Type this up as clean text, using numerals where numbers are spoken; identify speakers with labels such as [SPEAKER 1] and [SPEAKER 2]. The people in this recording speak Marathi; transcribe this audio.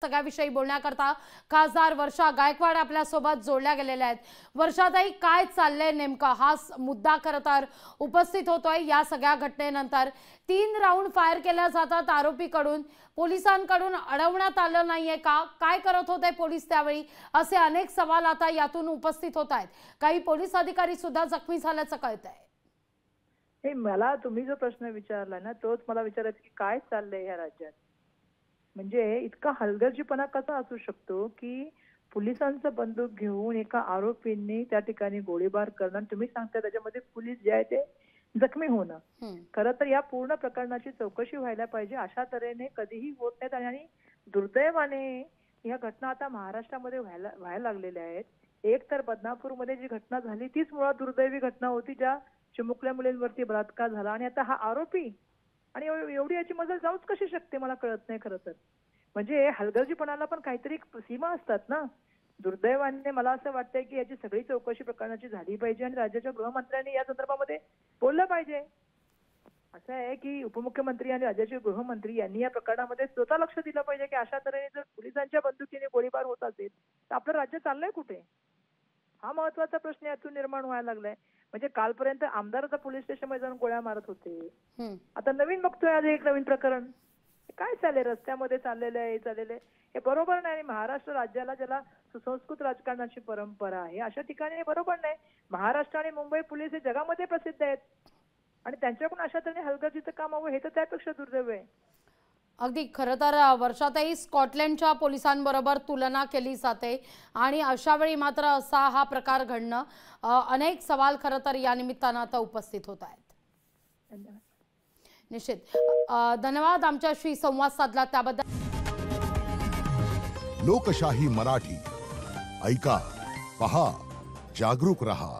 [SPEAKER 1] सगळ्याविषयी बोलण्याकरता खासदार वर्षा गायकवाड आपल्या सोबत जोडल्या गेलेल्या आहेत। वर्षाताई, काय चाललंय नेमका हा मुद्दा खरं तर उपस्थित होतोय या सगळ्या घटनेनंतर। 3 राऊंड फायर केल्या जातात आरोपीकडून, पोलिसांकडून अडवण्यात आलं नाहीये का? काय करत होते पोलीस त्यावेळी? असे अनेक सवाल आता यातून उपस्थित होत आहेत। काही पोलीस अधिकारी सुद्धा जखमी झाल्याचं कळतंय।
[SPEAKER 2] हे मला तुम्ही जो प्रश्न विचारला ना तोच मला विचारायचं की काय चाललंय या राज्यात। म्हणजे इतका हलगर्जीपणा कसा असू शकतो की पोलिसांचा बंदूक घेऊन एका आरोपींनी त्या ठिकाणी गोळीबार करणं, तुम्ही सांगता त्याच्यामध्ये पोलीस जे आहे ते जखमी होणं। खरं तर या पूर्ण प्रकरणाची चौकशी व्हायला पाहिजे, अशा तऱ्हेने कधीही होत नाहीत। आणि दुर्दैवाने या घटना आता महाराष्ट्रामध्ये व्हायला लागलेल्या आहेत। एक तर बदनापूरमध्ये जी घटना झाली तीच मुळात दुर्दैवी घटना होती, ज्या चिमुकल्या मुलींवरती बलात्कार झाला आणि आता हा आरोपी। आणि एवढी याची मजल जाऊच कशी शकते मला कळत नाही खरं तर। म्हणजे हलगर्जीपणाला पण काहीतरी सीमा असतात ना। दुर्दैवाने मला असं वाटतंय की याची सगळी चौकशी प्रकरणाची झाली पाहिजे आणि राज्याच्या गृहमंत्र्यांनी या संदर्भामध्ये बोललं पाहिजे। असं आहे की उपमुख्यमंत्री आणि राज्याचे गृहमंत्री यांनी या प्रकरणामध्ये स्वतः लक्ष दिलं पाहिजे की अशा तऱ्हेने जर पोलिसांच्या बंदुकीने गोळीबार होत असेल तर आपलं राज्य चाललंय कुठे, हा महत्वाचा प्रश्न यातून निर्माण व्हायला लागलाय। म्हणजे कालपर्यंत आमदार आता पोलीस स्टेशनमध्ये जाऊन गोळ्या मारत होते, आता नवीन बघतोय आज एक नवीन प्रकरण। काय चाललंय रस्त्यामध्ये चाललेलं आहे हे बरोबर नाही। महाराष्ट्र राज्याला ज्याला सुसंस्कृत राजकारणाची परंपरा आहे अशा ठिकाणी हे बरोबर नाही। महाराष्ट्र आणि मुंबई पोलीस हे जगामध्ये प्रसिद्ध आहेत आणि त्यांच्याकडून अशा तऱ्हेने हलगर्जीचं काम हवं हे तर त्यापेक्षा दुर्दैव आहे।
[SPEAKER 1] अगदी खरं तर वर्षाताई, स्कॉटलंडच्या पोलिसांबरोबर तुलना केली जाते आणि अशा वेळी मात्र असा हा प्रकार घडणं, अनेक सवाल खरं तर या निमित्तानं आता उपस्थित होत आहेत।
[SPEAKER 2] धन्यवाद।
[SPEAKER 1] निश्चित धन्यवाद आमच्याशी संवाद साधला त्याबद्दल।
[SPEAKER 3] लोकशाही मराठी ऐका, पहा, जागरूक रहा।